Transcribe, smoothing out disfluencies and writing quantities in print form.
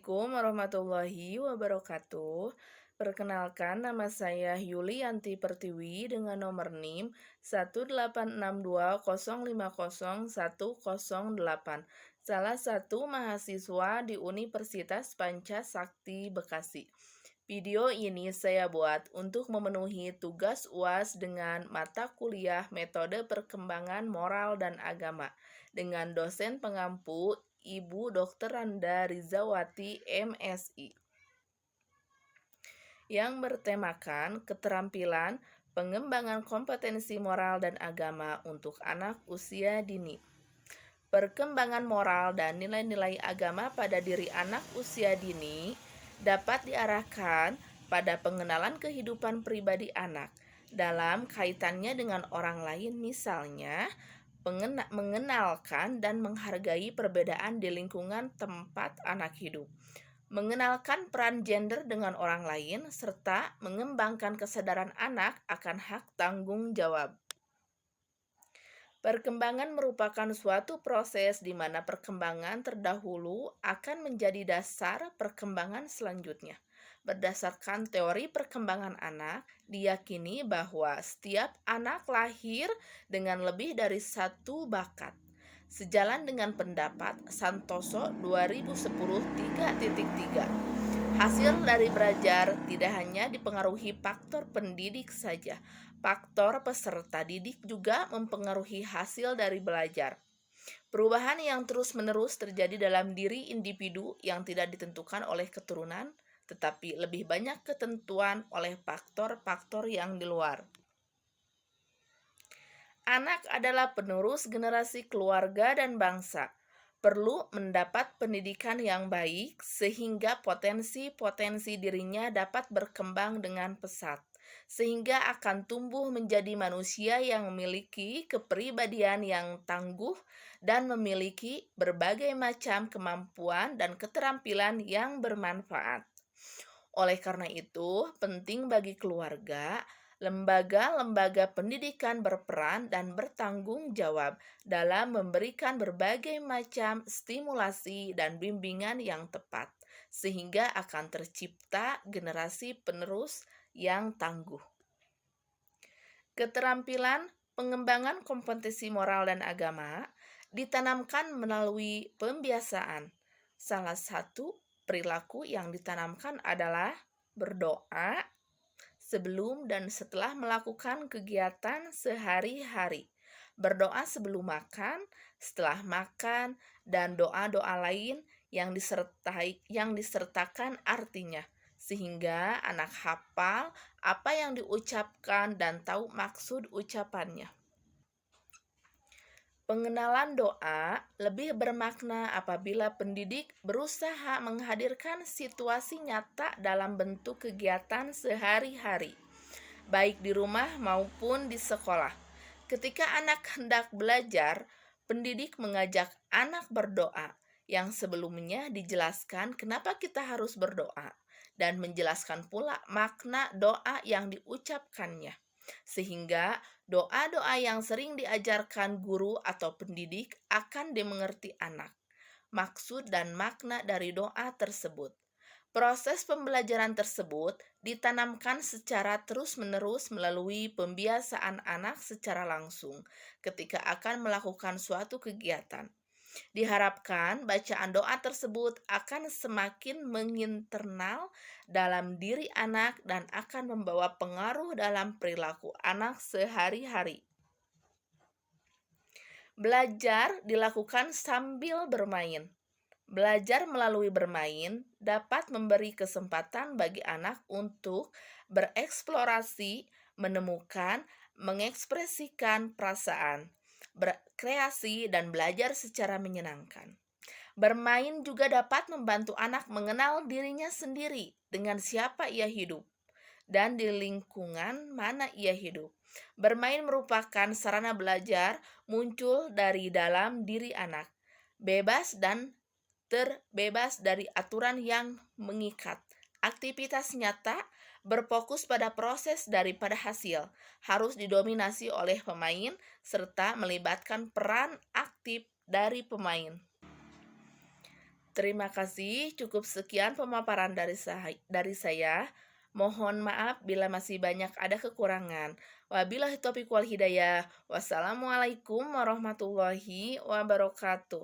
Assalamualaikum warahmatullahi wabarakatuh. Perkenalkan, nama saya Yulianti Pertiwi dengan nomor NIM 18620500108. Salah satu mahasiswa di Universitas Pancasakti Bekasi. Video ini saya buat untuk memenuhi tugas UAS dengan mata kuliah Metode Perkembangan Moral dan Agama dengan dosen pengampu Ibu Dr. Randa Rizawati MSI yang bertemakan keterampilan pengembangan kompetensi moral dan agama untuk anak usia dini. Perkembangan moral dan nilai-nilai agama pada diri anak usia dini dapat diarahkan pada pengenalan kehidupan pribadi anak dalam kaitannya dengan orang lain, misalnya mengenalkan dan menghargai perbedaan di lingkungan tempat anak hidup, mengenalkan peran gender dengan orang lain, serta mengembangkan kesadaran anak akan hak tanggung jawab. Perkembangan merupakan suatu proses di mana perkembangan terdahulu akan menjadi dasar perkembangan selanjutnya. Berdasarkan teori perkembangan anak, diyakini bahwa setiap anak lahir dengan lebih dari satu bakat. Sejalan dengan pendapat Santoso 2010 3.3. Hasil dari belajar tidak hanya dipengaruhi faktor pendidik saja, faktor peserta didik juga mempengaruhi hasil dari belajar. Perubahan yang terus-menerus terjadi dalam diri individu yang tidak ditentukan oleh keturunan, tetapi lebih banyak ketentuan oleh faktor-faktor yang di luar. Anak adalah penerus generasi keluarga dan bangsa. Perlu mendapat pendidikan yang baik sehingga potensi-potensi dirinya dapat berkembang dengan pesat, sehingga akan tumbuh menjadi manusia yang memiliki kepribadian yang tangguh dan memiliki berbagai macam kemampuan dan keterampilan yang bermanfaat. Oleh karena itu, penting bagi keluarga, lembaga-lembaga pendidikan berperan dan bertanggung jawab dalam memberikan berbagai macam stimulasi dan bimbingan yang tepat, sehingga akan tercipta generasi penerus yang tangguh. Keterampilan pengembangan kompetensi moral dan agama ditanamkan melalui pembiasaan. Salah satu perilaku yang ditanamkan adalah berdoa sebelum dan setelah melakukan kegiatan sehari-hari. Berdoa sebelum makan, setelah makan, dan doa-doa lain yang disertakan artinya, sehingga anak hafal apa yang diucapkan dan tahu maksud ucapannya. Pengenalan doa lebih bermakna apabila pendidik berusaha menghadirkan situasi nyata dalam bentuk kegiatan sehari-hari, baik di rumah maupun di sekolah. Ketika anak hendak belajar, pendidik mengajak anak berdoa, yang sebelumnya dijelaskan kenapa kita harus berdoa, dan menjelaskan pula makna doa yang diucapkannya. Sehingga doa-doa yang sering diajarkan guru atau pendidik akan dimengerti anak, maksud dan makna dari doa tersebut. Proses pembelajaran tersebut ditanamkan secara terus-menerus melalui pembiasaan anak secara langsung ketika akan melakukan suatu kegiatan. Diharapkan bacaan doa tersebut akan semakin menginternal dalam diri anak dan akan membawa pengaruh dalam perilaku anak sehari-hari. Belajar dilakukan sambil bermain. Belajar melalui bermain dapat memberi kesempatan bagi anak untuk bereksplorasi, menemukan, mengekspresikan perasaan, berkreasi, dan belajar secara menyenangkan. Bermain juga dapat membantu anak mengenal dirinya sendiri dengan siapa ia hidup dan di lingkungan mana ia hidup. Bermain merupakan sarana belajar muncul dari dalam diri anak, bebas dan terbebas dari aturan yang mengikat. Aktivitas nyata berfokus pada proses daripada hasil, harus didominasi oleh pemain serta melibatkan peran aktif dari pemain. Terima kasih, cukup sekian pemaparan dari saya. Mohon maaf bila masih banyak ada kekurangan. Wabillahi taufiq wal hidayah. Wassalamualaikum warahmatullahi wabarakatuh.